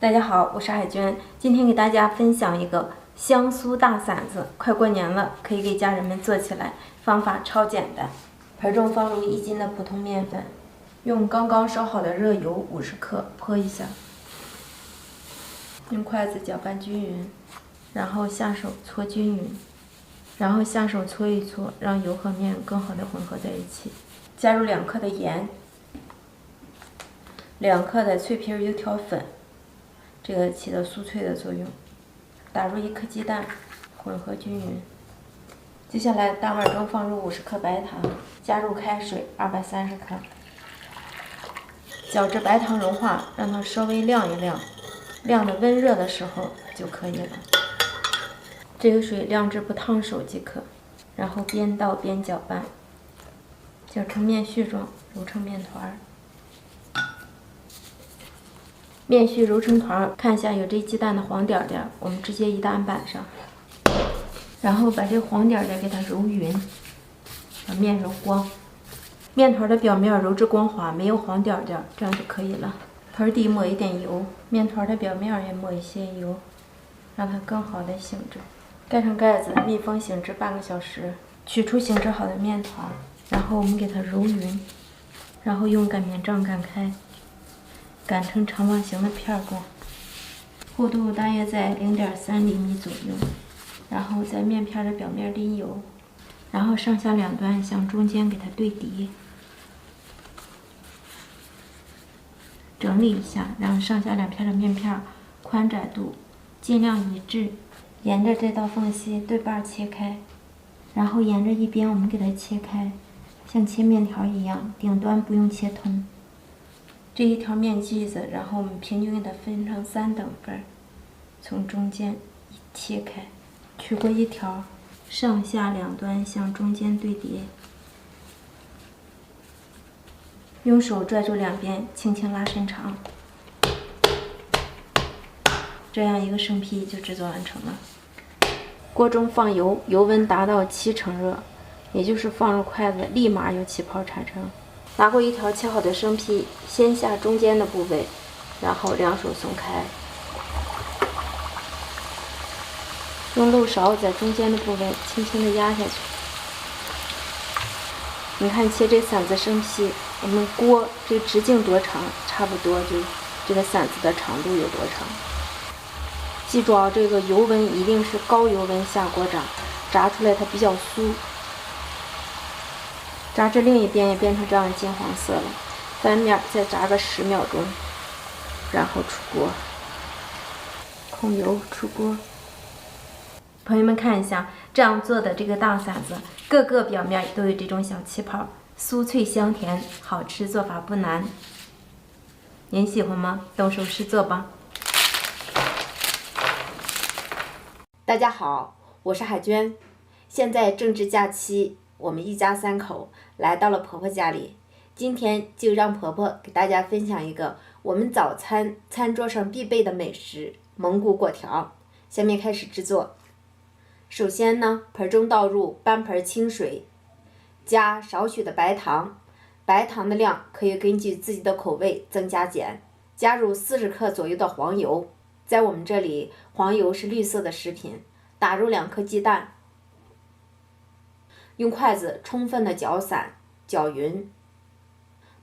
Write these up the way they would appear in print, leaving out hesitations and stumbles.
大家好，我是海娟，今天给大家分享一个香酥大馓子。快过年了，可以给家人们做起来，方法超简单。盆中放入1斤的普通面粉，用刚刚烧好的热油50克泼一下，用筷子搅拌均匀，然后下手搓均匀，然后下手搓一搓，让油和面更好的混合在一起。加入2克的盐，2克的脆皮油条粉。这个起到酥脆的作用。打入1颗鸡蛋，混合均匀。接下来大碗中放入50克白糖，加入开水230克，搅至白糖融化，让它稍微晾一晾，晾得温热的时候就可以了。这个水晾至不烫手即可。然后边倒边搅拌，搅成面絮状，揉成面团。面絮揉成团，看一下有这鸡蛋的黄点点，我们直接移到案板上，然后把这黄点点给它揉匀，把面揉光。面团的表面揉至光滑，没有黄点点，这样就可以了。盆底抹一点油，面团的表面也抹一些油，让它更好的醒着。盖上盖子，密封醒至半个小时。取出醒制好的面团，然后我们给它揉匀，然后用擀面杖擀开。擀成长方形的片状，厚度大约在0.3厘米左右。然后在面片的表面淋油，然后上下两端向中间给它对叠，整理一下，让上下两片的面片宽窄度尽量一致。沿着这道缝隙对半切开，然后沿着一边我们给它切开，像切面条一样，顶端不用切通。这一条面剂子，然后我们平均给它分成3等份，从中间切开，取过一条，上下两端向中间对叠，用手拽住两边，轻轻拉伸长，这样一个生坯就制作完成了。锅中放油，油温达到7成热，也就是放入筷子立马有起泡产生。拿过一条切好的生坯，先下中间的部位，然后两手松开，用漏勺在中间的部位轻轻地压下去。你看切这馓子生坯，我们锅这个直径多长，差不多就这个馓子的长度有多长。记住啊，这个油温一定是高油温下锅炸，炸出来它比较酥。炸至另一边也变成这样金黄色了，翻面再炸个10秒钟，然后出锅，控油出锅。朋友们看一下，这样做的这个大馓子，各个表面都有这种小气泡，酥脆香甜，好吃，做法不难。您喜欢吗？动手试做吧。大家好，我是海娟，现在正值假期。我们一家3口来到了婆婆家里，今天就让婆婆给大家分享一个我们早餐餐桌上必备的美食——蒙古果条。下面开始制作。首先呢，盆中倒入半盆清水，加少许的白糖，白糖的量可以根据自己的口味增加减。加入40克左右的黄油，在我们这里黄油是绿色的食品。打入2颗鸡蛋。用筷子充分的搅散，搅匀。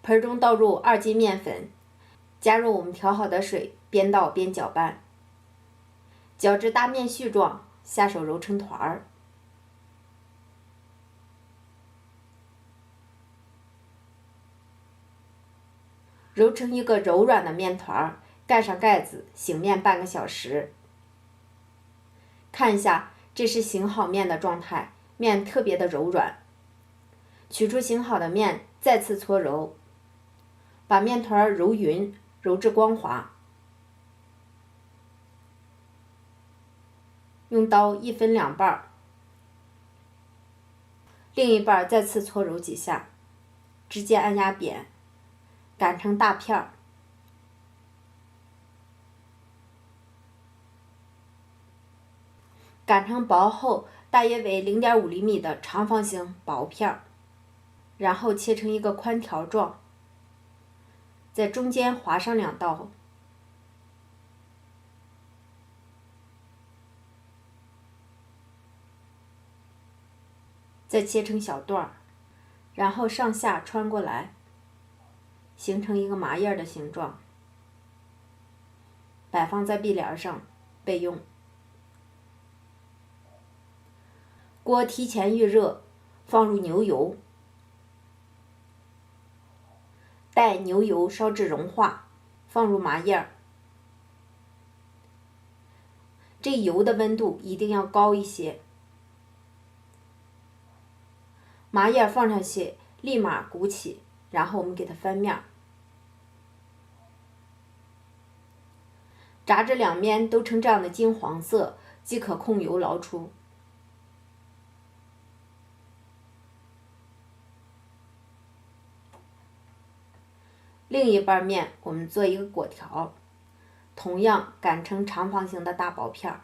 盆中倒入2斤面粉，加入我们调好的水，边倒边搅拌，搅至大面絮状，下手揉成团儿。揉成一个柔软的面团，盖上盖子，醒面半个小时。看一下，这是醒好面的状态。面特别的柔软，取出醒好的面，再次搓揉，把面团揉匀，揉至光滑。用刀一分2半，另一半再次搓揉几下，直接按压扁，擀成大片儿。擀成薄厚大约为0.5厘米的长方形薄片儿，然后切成一个宽条状，在中间划上2道，再切成小段儿，然后上下穿过来，形成一个麻叶的形状，摆放在壁帘上备用。锅提前预热，放入牛油，待牛油烧至融化，放入麻叶。这油的温度一定要高一些。麻叶放上去，立马鼓起，然后我们给它翻面，炸至两面都呈这样的金黄色，即可控油捞出。另一半面我们做一个果条，同样擀成长方形的大薄片儿。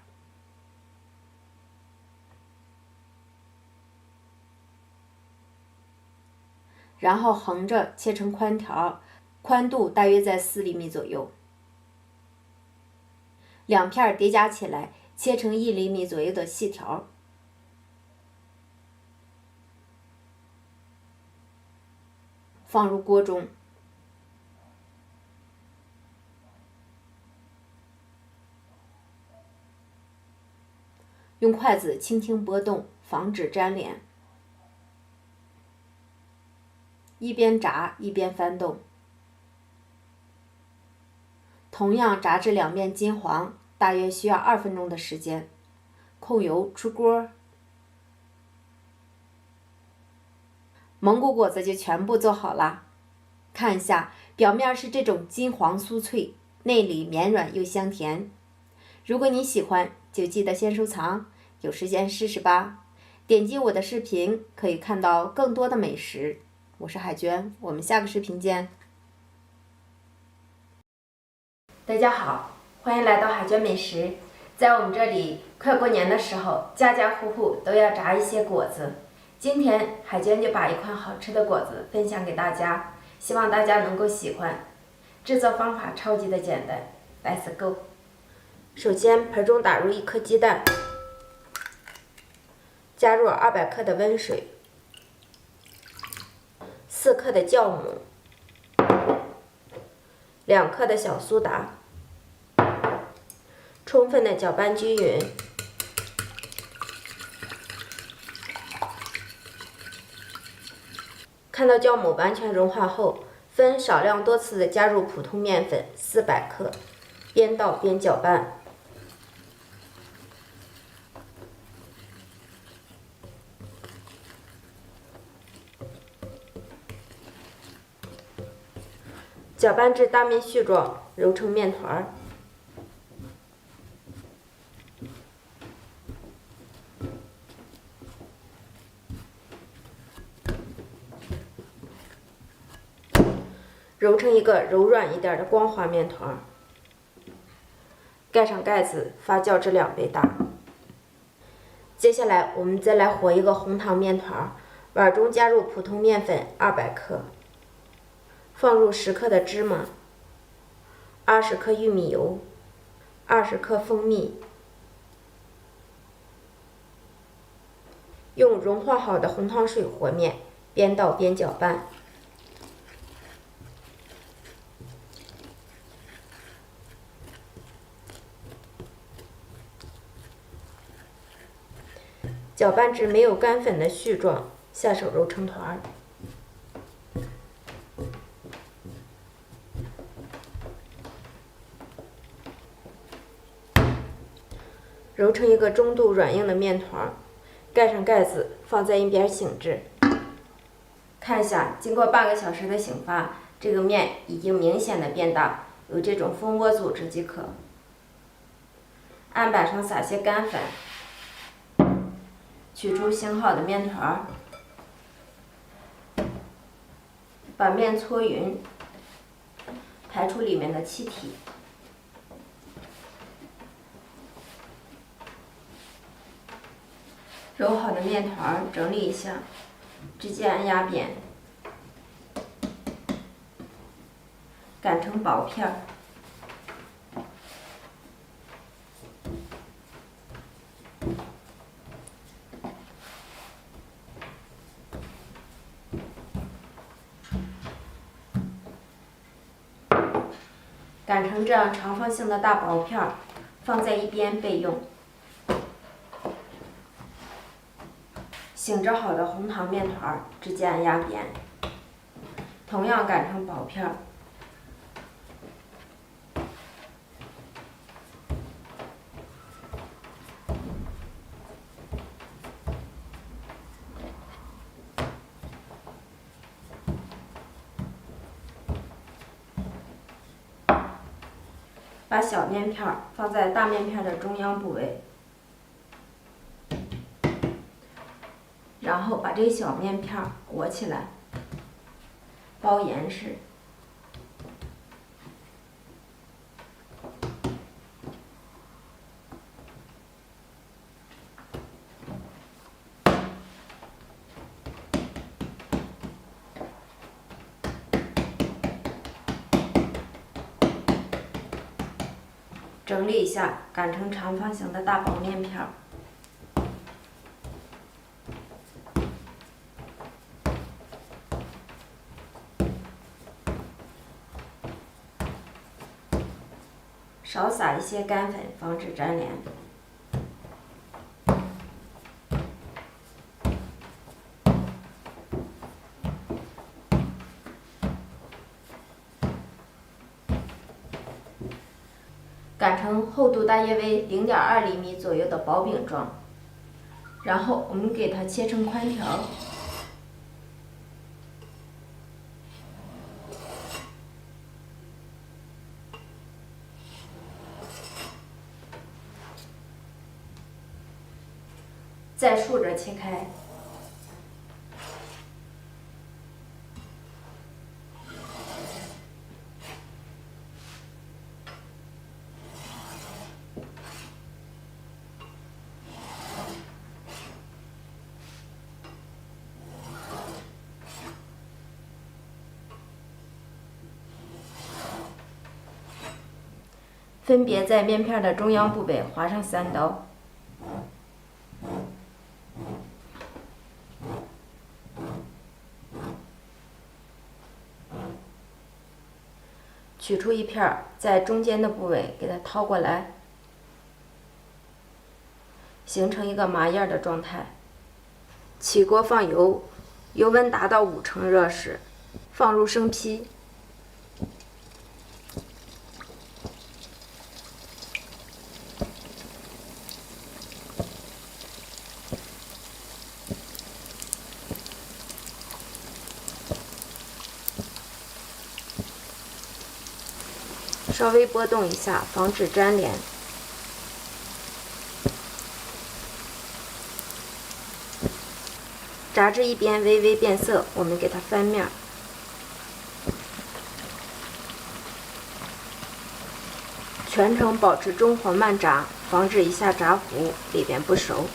然后横着切成宽条，宽度大约在4厘米左右。两片叠加起来，切成1厘米左右的细条。放入锅中，用筷子轻轻拨动，防止粘连。一边炸一边翻动，同样炸至两面金黄，大约需要2分钟的时间。控油出锅。蒙古果子就全部做好了，看一下，表面是这种金黄酥脆，内里绵软又香甜。如果你喜欢，就记得先收藏，有时间试试吧。点击我的视频，可以看到更多的美食。我是海娟，我们下个视频见。大家好，欢迎来到海娟美食。在我们这里，快过年的时候，家家户户都要炸一些果子。今天海娟就把一款好吃的果子分享给大家，希望大家能够喜欢。制作方法超级的简单 ，Let's go。首先，盆中打入1颗鸡蛋，加入200克的温水。4克的酵母，2克的小苏打，充分的搅拌均匀。看到酵母完全融化后，分少量多次的加入普通面粉400克，边倒边搅拌。搅拌至大面絮状，揉成面团。揉成一个柔软一点的光滑面团，盖上盖子，发酵至2倍大。接下来，我们再来和一个红糖面团，碗中加入普通面粉200克。放入10克的芝麻，20克玉米油，20克蜂蜜，用融化好的红糖水和面，边倒边搅拌。搅拌至没有干粉的絮状，下手揉成团。揉成一个中度软硬的面团，盖上盖子，放在一边醒制。看一下，经过半个小时的醒发，这个面已经明显的变大，有这种蜂窝组织即可。案板上撒些干粉，取出醒好的面团，把面搓匀，排出里面的气体。揉好的面团整理一下，直接按压扁，擀成薄片儿。擀成这样长方形的大薄片，放在一边备用。醒着好的红糖面团直接按压扁，同样擀成薄片。把小面片放在大面片的中央部位，然后把这小面片裹起来，包严实。整理一下，擀成长方形的大薄面片。少撒一些干粉，防止粘连。擀成厚度大约为0.2厘米左右的薄饼状，然后我们给它切成宽条。再竖着切开。分别在面片的中央部位划上3刀。取出一片，在中间的部位给它掏过来，形成一个麻叶的状态。起锅放油，油温达到5成热时，放入生坯。稍微拨动一下，防止粘连。炸至一边微微变色，我们给它翻面。全程保持中火慢炸，防止一下炸糊，里边不熟。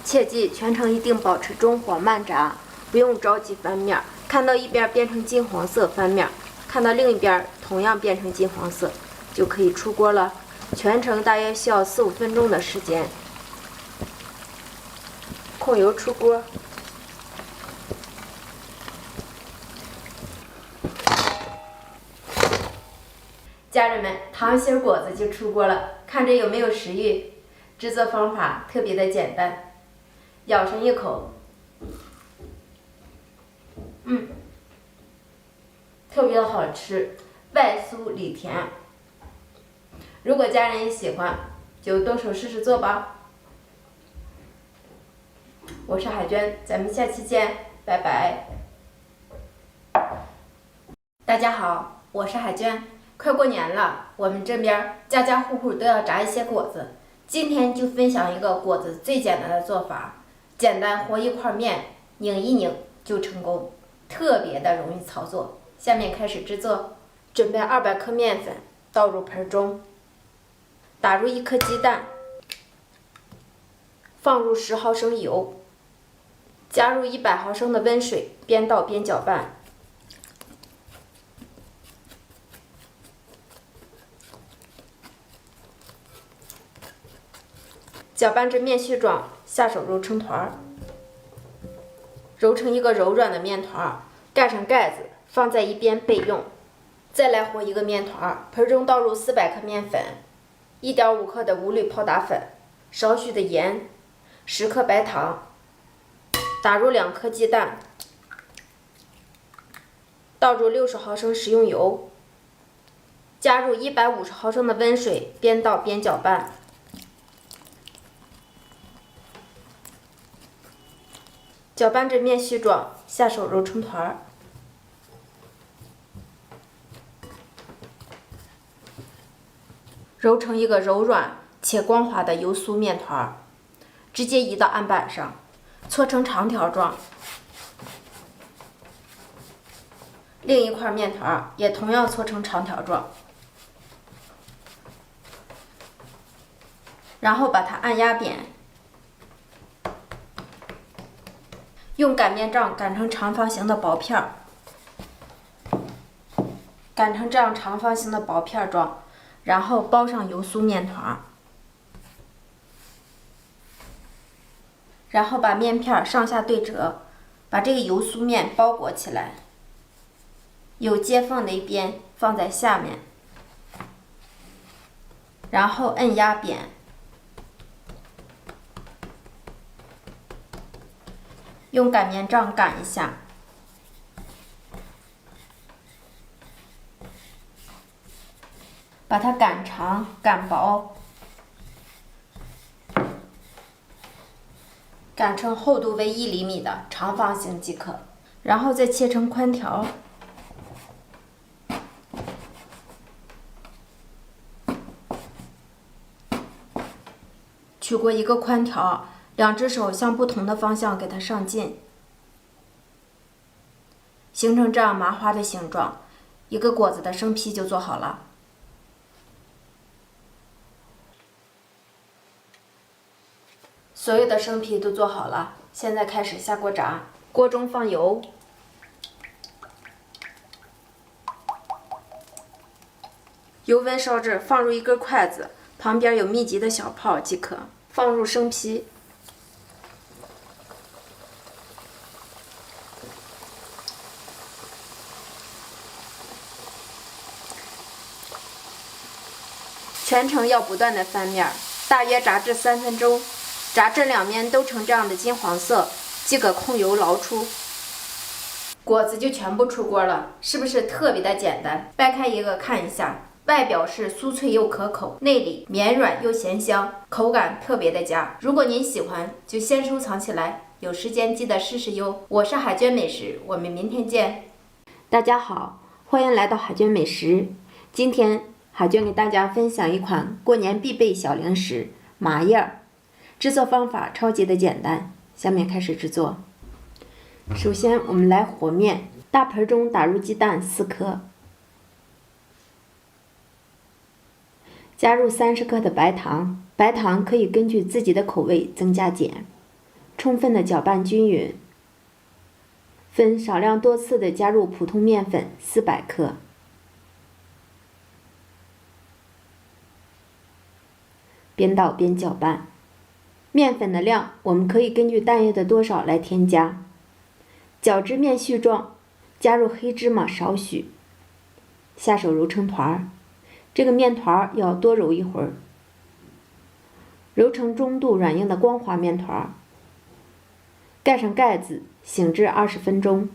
切记，全程一定保持中火慢炸，不用着急翻面。看到一边变成金黄色翻面，看到另一边同样变成金黄色，就可以出锅了。全程大约需要4、5分钟的时间。控油出锅。家人们，糖心果子就出锅了，看着有没有食欲？制作方法特别的简单。咬上一口，特别的好吃，外酥里甜。如果家人也喜欢，就动手试试做吧。我是海娟，咱们下期见，拜拜。大家好，我是海娟。快过年了，我们这边家家户户都要炸一些果子。今天就分享一个果子最简单的做法。简单和一块面，拧一拧就成功，特别的容易操作。下面开始制作，准备200克面粉，倒入盆中，打入1颗鸡蛋，放入10毫升油，加入100毫升的温水，边倒边搅拌。搅拌至面絮状，下手揉成团儿。揉成一个柔软的面团，盖上盖子，放在一边备用。再来和一个面团，盆中倒入400克面粉，1.5克的无氯泡打粉，少许的盐，10克白糖，打入2颗鸡蛋，倒入60毫升食用油，加入150毫升的温水，边倒边搅拌。搅拌至面絮状，下手揉成团，揉成一个柔软且光滑的油酥面团，直接移到案板上，搓成长条状。另一块面团也同样搓成长条状，然后把它按压扁，用擀面杖擀成长方形的薄片儿，擀成这样长方形的薄片状，然后包上油酥面团，然后把面片上下对折，把这个油酥面包裹起来，有接缝的一边放在下面，然后按压扁，用擀面杖擀一下，把它擀长擀薄，擀成厚度为1厘米的长方形即可，然后再切成宽条。取过一个宽条，2只手向不同的方向给它上劲，形成这样麻花的形状，一个果子的生坯就做好了。所有的生坯都做好了，现在开始下锅炸。锅中放油，油温烧至，放入一根筷子，旁边有密集的小泡即可。放入生坯，全程要不断的翻面，大约炸至3分钟，炸至两面都呈这样的金黄色，即可控油捞出。果子就全部出锅了，是不是特别的简单？掰开一个看一下。外表是酥脆又可口，内里绵软又咸香，口感特别的佳。如果您喜欢，就先收藏起来，有时间记得试试哟。我是海娟美食，我们明天见。大家好，欢迎来到海娟美食。今天海娟给大家分享一款过年必备小零食麻叶儿，制作方法超级的简单。下面开始制作。首先我们来和面，大盆中打入鸡蛋4颗。加入30克的白糖，白糖可以根据自己的口味增加减。充分的搅拌均匀，分少量多次的加入普通面粉400克，边倒边搅拌。面粉的量我们可以根据蛋液的多少来添加。搅至面絮状，加入黑芝麻少许，下手揉成团儿。这个面团要多揉一会儿，揉成中度软硬的光滑面团，盖上盖子，醒至20分钟。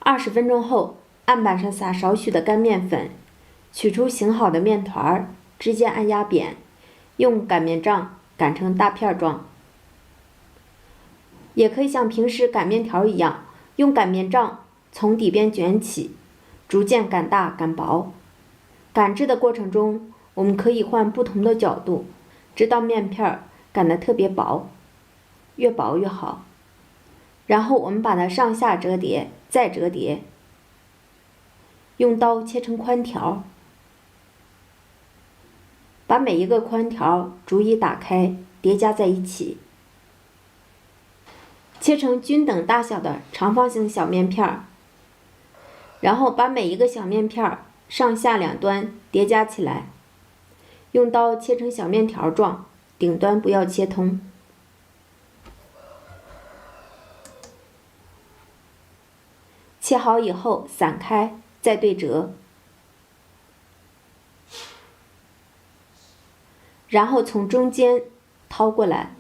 20分钟后，案板上撒少许的干面粉，取出醒好的面团，直接按压扁，用擀面杖擀成大片状。也可以像平时擀面条一样，用擀面杖从底边卷起，逐渐擀大擀薄。擀制的过程中，我们可以换不同的角度，直到面片擀得特别薄，越薄越好。然后我们把它上下折叠，再折叠，用刀切成宽条，把每一个宽条逐一打开，叠加在一起，切成均等大小的长方形小面片，然后把每一个小面片上下两端叠加起来，用刀切成小面条状，顶端不要切通。切好以后散开，再对折，然后从中间掏过来，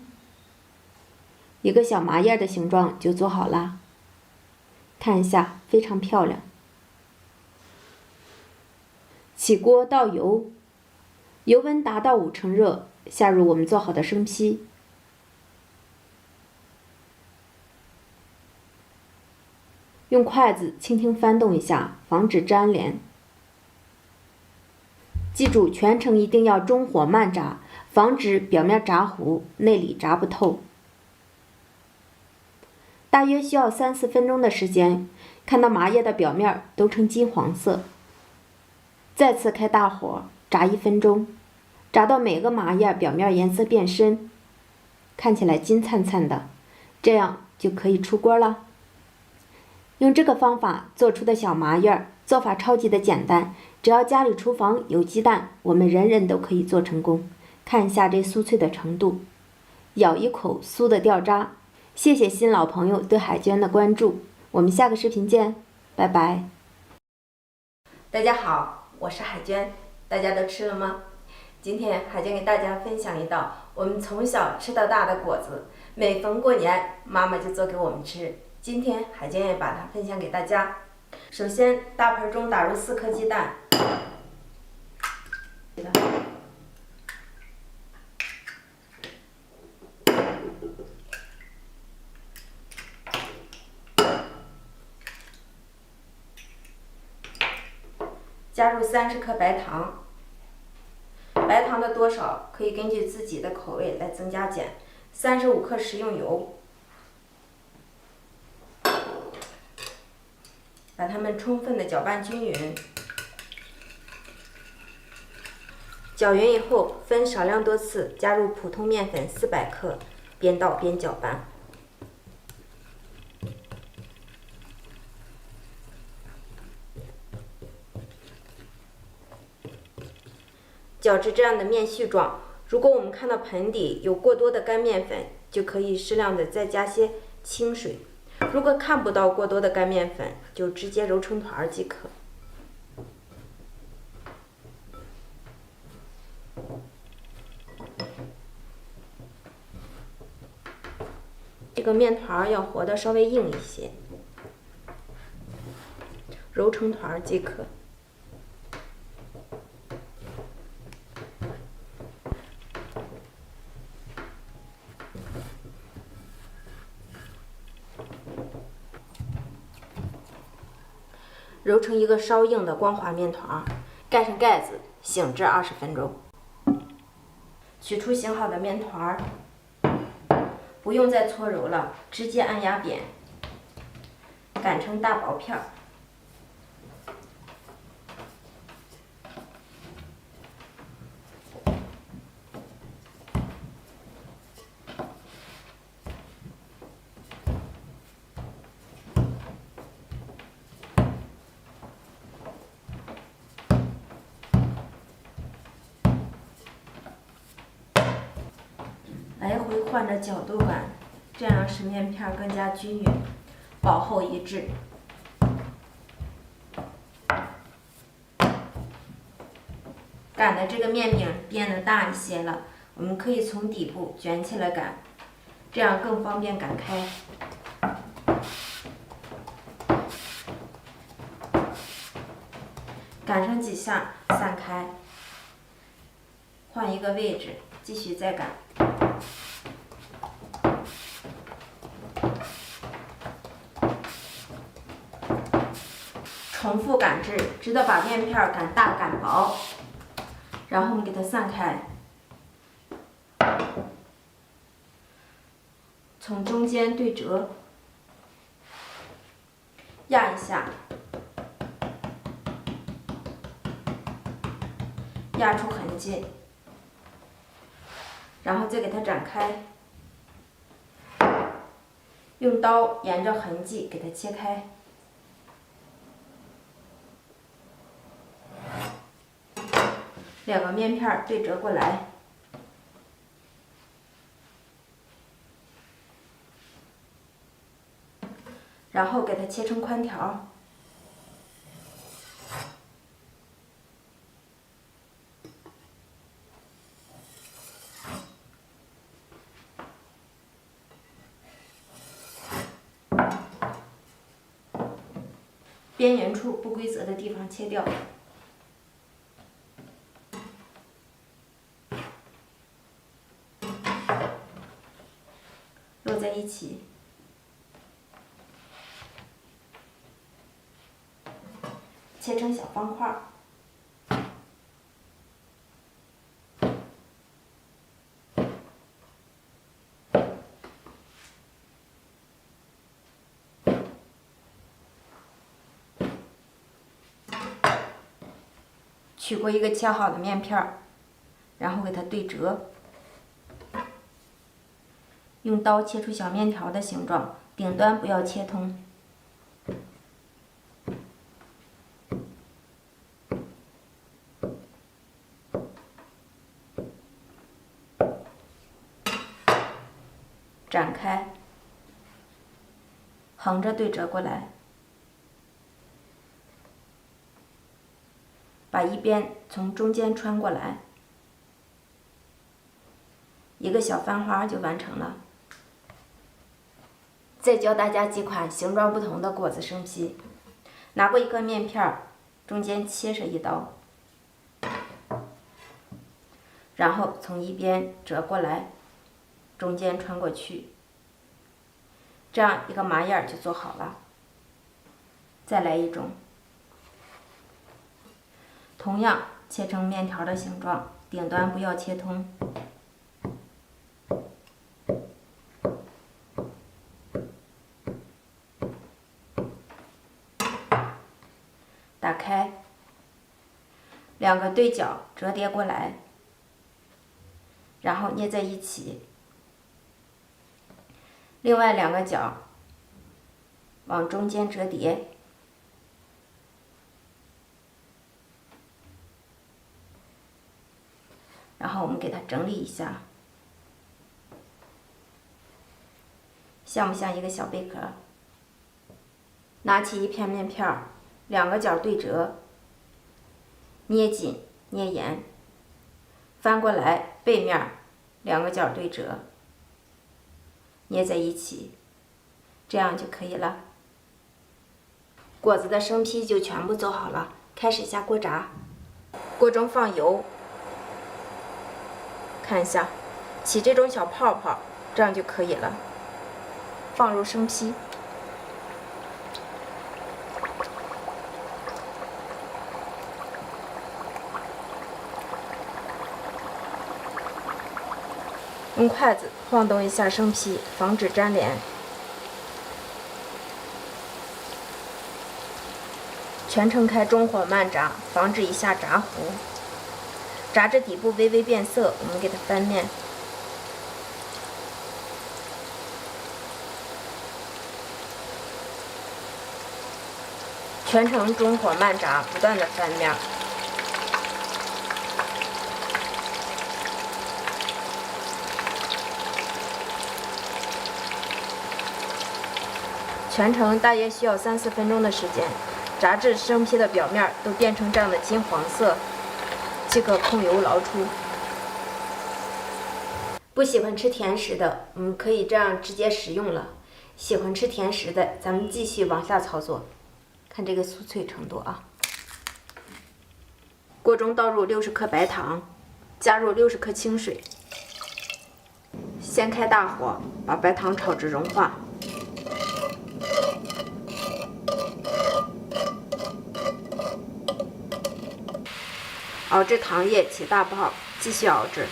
一个小麻叶的形状就做好了。看一下，非常漂亮。起锅倒油，油温达到5成热，下入我们做好的生坯。用筷子轻轻翻动一下，防止粘连。记住，全程一定要中火慢炸，防止表面炸糊，内里炸不透。大约需要3-4分钟的时间，看到麻叶的表面都呈金黄色。再次开大火炸1分钟，炸到每个麻叶表面颜色变深，看起来金灿灿的，这样就可以出锅了。用这个方法做出的小麻叶，做法超级的简单，只要家里厨房有鸡蛋，我们人人都可以做成功。看一下这酥脆的程度，咬一口酥的掉渣。谢谢新老朋友对海娟的关注，我们下个视频见，拜拜。大家好，我是海娟，大家都吃了吗？今天海娟给大家分享一道我们从小吃到大的果子，每逢过年妈妈就做给我们吃。今天海娟也把它分享给大家。首先，大盆中打入4颗鸡蛋，加入30克白糖，白糖的多少可以根据自己的口味来增加减。35克食用油，把它们充分的搅拌均匀。搅匀以后，分少量多次加入普通面粉400克，边倒边搅拌。搅至这样的面絮状，如果我们看到盆底有过多的干面粉，就可以适量的再加些清水。如果看不到过多的干面粉，就直接揉成团即可。这个面团要和得稍微硬一些，揉成团即可。揉成一个稍硬的光滑面团，盖上盖子，醒至20分钟。取出醒好的面团，不用再搓揉了，直接按压扁，擀成大薄片儿。来回换着角度擀，这样使面片更加均匀，薄厚一致。擀的这个面饼变得大一些了，我们可以从底部卷起来擀，这样更方便擀开。擀上几下，散开，换一个位置，继续再擀。重复擀制，直到把面片擀大擀薄，然后我们给它散开，从中间对折，压一下，压出痕迹，然后再给它展开，用刀沿着痕迹给它切开。2个面片对折过来，然后给它切成宽条，边缘处不规则的地方切掉，摞在一起。切成小方块。取过一个切好的面片儿，然后给它对折，用刀切出小面条的形状，顶端不要切通。展开，横着对折过来，把一边从中间穿过来，一个小翻花就完成了。再教大家几款形状不同的果子生坯。拿过一个面片儿，中间切上一刀，然后从一边折过来，中间穿过去，这样一个马眼就做好了。再来一种，同样切成面条的形状，顶端不要切通。打开，两个对角折叠过来，然后捏在一起。另外两个角往中间折叠，然后我们给它整理一下，像不像一个小贝壳？拿起一片面片儿，两个角对折，捏紧捏严，翻过来背面两个角对折，捏在一起，这样就可以了。果子的生坯就全部做好了，开始下锅炸。锅中放油，看一下，起这种小泡泡，这样就可以了。放入生坯，用筷子晃动一下生坯，防止粘连。全程开中火慢炸，防止一下炸糊。炸至底部微微变色，我们给它翻面。全程中火慢炸，不断的翻面。全程大约需要3-4分钟的时间，炸至生坯的表面都变成这样的金黄色，即可控油捞出。不喜欢吃甜食的，我们可以这样直接食用了。喜欢吃甜食的，咱们继续往下操作。看这个酥脆程度啊！锅中倒入60克白糖，加入60克清水，先开大火，把白糖炒至融化。熬至糖液起大泡，继续熬制。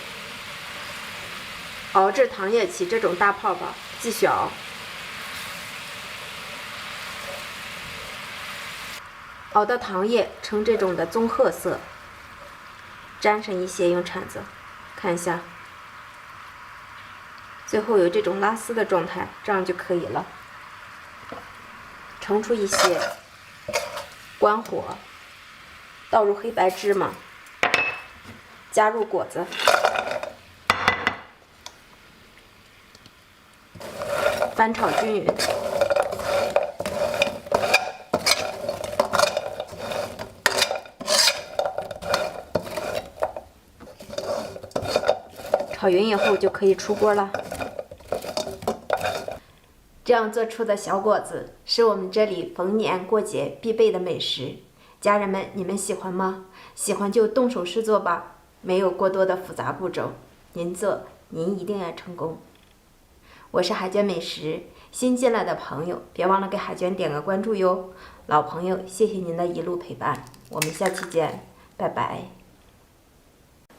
熬至糖液起这种大泡泡，继续熬。熬的糖液呈这种的棕褐色，沾上一些用铲子，看一下，最后有这种拉丝的状态，这样就可以了。盛出一些，关火，倒入黑白芝麻，加入果子，翻炒均匀。炒匀以后就可以出锅了。这样做出的小果子是我们这里逢年过节必备的美食。家人们，你们喜欢吗？喜欢就动手试做吧，没有过多的复杂步骤，您做您一定要成功。我是海娟美食，新进来的朋友别忘了给海娟点个关注哟。老朋友，谢谢您的一路陪伴，我们下期见，拜拜。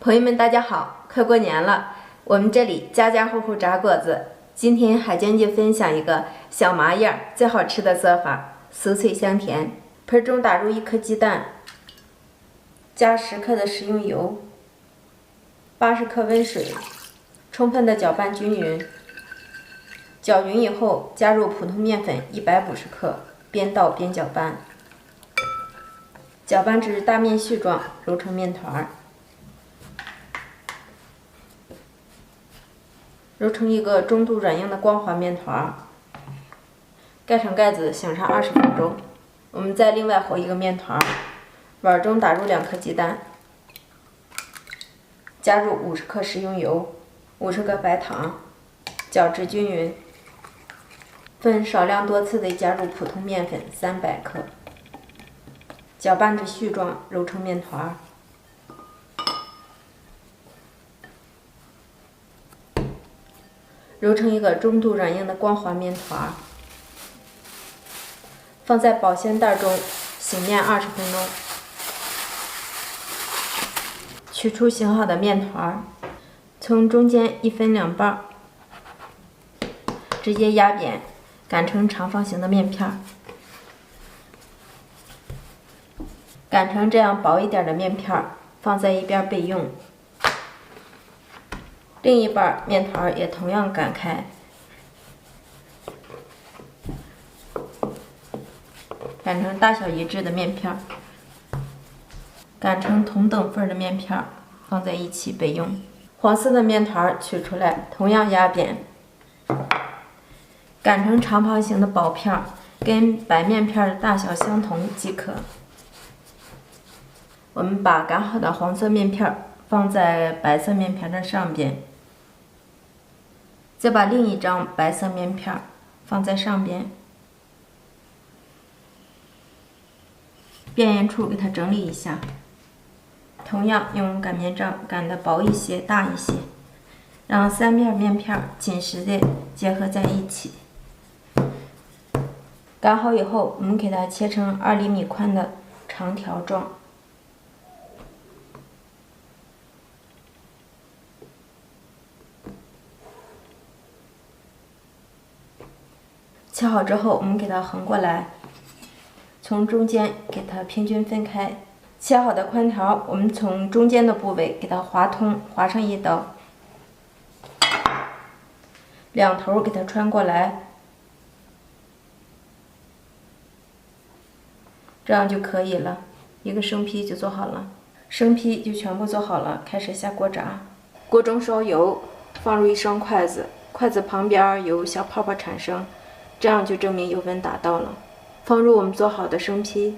朋友们，大家好，快过年了，我们这里家家户户炸果子。今天海娟就分享一个小麻叶最好吃的做法，酥脆香甜。盆中打入1颗鸡蛋，加10克的食用油，80克温水，充分的搅拌均匀。搅匀以后，加入普通面粉150克，边倒边搅拌，搅拌至大面絮状，揉成面团，揉成一个中度软硬的光滑面团，盖上盖子，醒上20分钟。我们再另外和一个面团，碗中打入2颗鸡蛋，加入50克食用油，50克白糖，搅至均匀。分少量多次的加入普通面粉300克，搅拌至絮状，揉成面团，揉成一个中度软硬的光滑面团，放在保鲜袋中醒面20分钟。取出醒好的面团，从中间一分两半，直接压扁，擀成长方形的面片。擀成这样薄一点的面片，放在一边备用。另一半面团也同样擀开，擀成大小一致的面片，擀成同等份的面片，放在一起备用。黄色的面团取出来，同样压扁，擀成长方形的薄片，跟白面片的大小相同即可。我们把擀好的黄色面片放在白色面片的上边，再把另一张白色面片放在上边，边缘处给它整理一下，同样用擀面杖擀的薄一些、大一些，让3面面片紧实的结合在一起。擀好以后，我们给它切成2厘米宽的长条状。切好之后，我们给它横过来，从中间给它平均分开。切好的宽条，我们从中间的部位给它划通，划上一刀，两头给它穿过来，这样就可以了。一个生坯就做好了，生坯就全部做好了，开始下锅炸。锅中烧油，放入1双筷子，筷子旁边有小泡泡产生，这样就证明油温达到了。放入我们做好的生坯，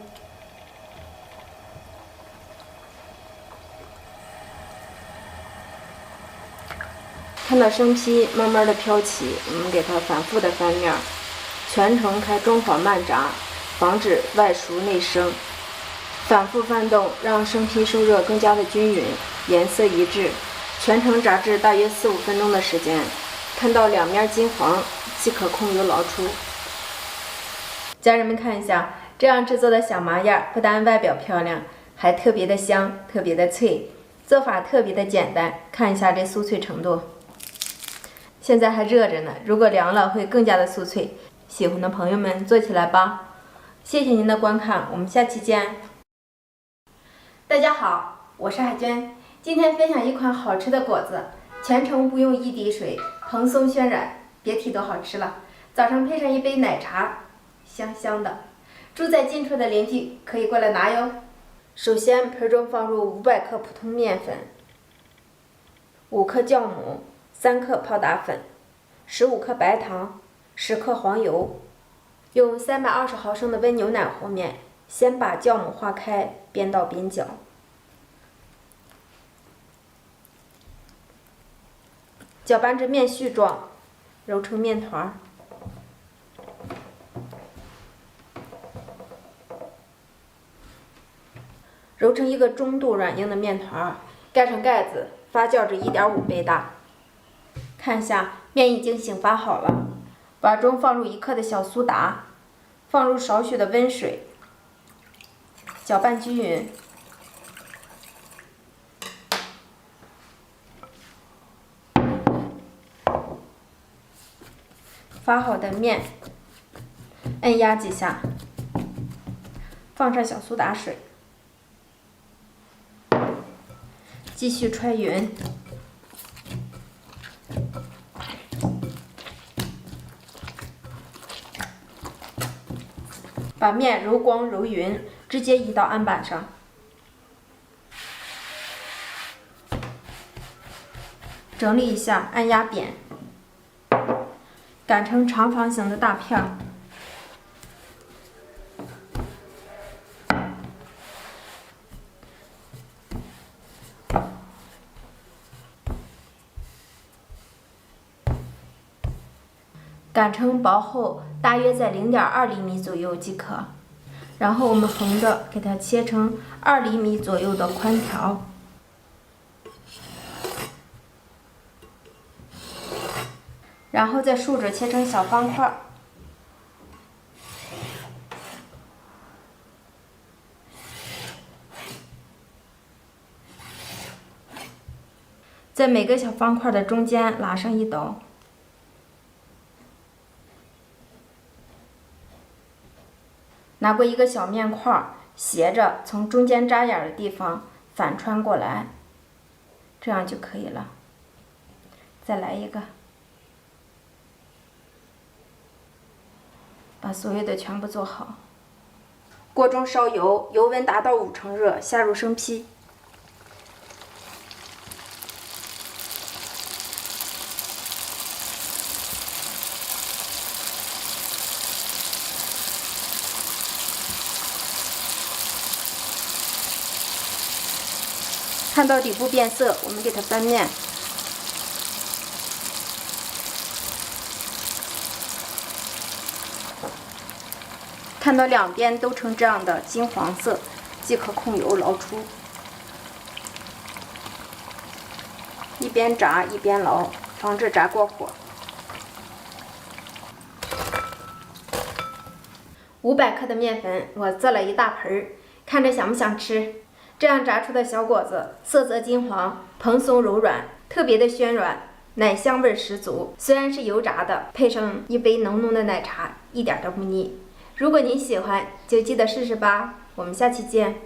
看到生坯慢慢的飘起，我们给它反复的翻面，全程开中火慢炸，防止外熟内生。反复翻动，让生坯受热更加的均匀，颜色一致。全程炸至大约4-5分钟的时间，看到两面金黄即可控油捞出。家人们看一下，这样制作的小麻叶不但外表漂亮，还特别的香，特别的脆，做法特别的简单。看一下这酥脆程度，现在还热着呢，如果凉了会更加的酥脆。喜欢的朋友们做起来吧！谢谢您的观看，我们下期见。大家好，我是海娟，今天分享一款好吃的果子，全程不用1滴水，蓬松暄软，别提多好吃了。早上配上一杯奶茶，香香的。住在近处的邻居可以过来拿哟。首先，盆中放入500克普通面粉，5克酵母，3克泡打粉，15克白糖，10克黄油。用320毫升的温牛奶和面，先把酵母化开，边倒边搅。搅拌至面絮状，揉成面团。揉成一个中度软硬的面团，盖上盖子，发酵至1.5倍大。看一下，面已经醒发好了，碗中放入1克的小苏打，放入少许的温水，搅拌均匀。发好的面，按压几下，放上小苏打水，继续揣匀。把面揉光揉匀，直接移到案板上。整理一下，按压扁，擀成长方形的大片儿。擀成薄厚大约在0.2厘米左右即可，然后我们横着给它切成2厘米左右的宽条，然后再竖着切成小方块，在每个小方块的中间拉上1斗。拿过一个小面块，斜着从中间扎眼的地方反穿过来，这样就可以了。再来一个，把所有的全部做好。锅中烧油，油温达到5成热，下入生坯。看到底部变色，我们给它翻面。看到两边都呈这样的金黄色，即可控油捞出。一边炸一边捞，防止炸过火。500克的面粉，我做了1大盆儿，看着想不想吃？这样炸出的小果子色泽金黄，蓬松柔软，特别的暄软，奶香味十足。虽然是油炸的，配上一杯浓浓的奶茶，一点都不腻。如果您喜欢，就记得试试吧。我们下期见。